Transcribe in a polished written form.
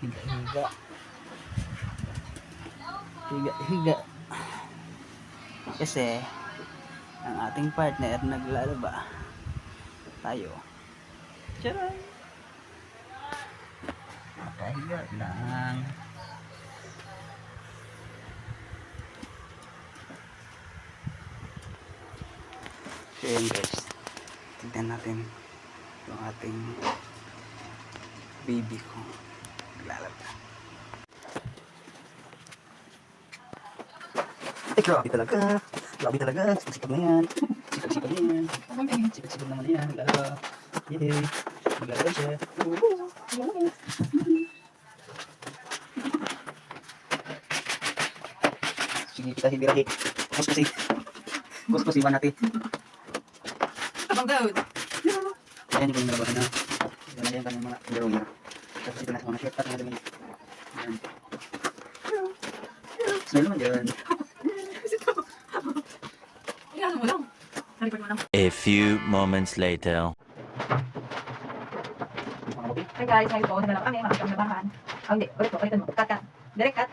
Higa-higa. Higa-higa. Kasi ang ating partner naglalaba. Tayo. Charan! Nakahiga lang. So yun guys. Tignan natin yung ating baby ko. Naglalaba. Ay, grabe talaga. Grabe talaga. Sipag-sipag na yan. Sipag-sipag na yan. Sipag-sipag naman na yan. Naglalaba. Yay. Naglalaba siya. Sige kita hibirahi. Kuskusi. Kuskusi ba natin? Abang Daud. Ayan yung nalabahan na. Ito na yan kanyang mga underwear. Tapos ito na sa mga shirt at mga damit. Ayan. Smell naman dyan. Iyan mo lang. Nalipad mo lang. A few moments later. Mga babi. Hi guys, ngayon po, naglalaro kami, mga kami labahan. Oh, hindi, ulit po, ulitin mo. Cut, cut. Direct cut.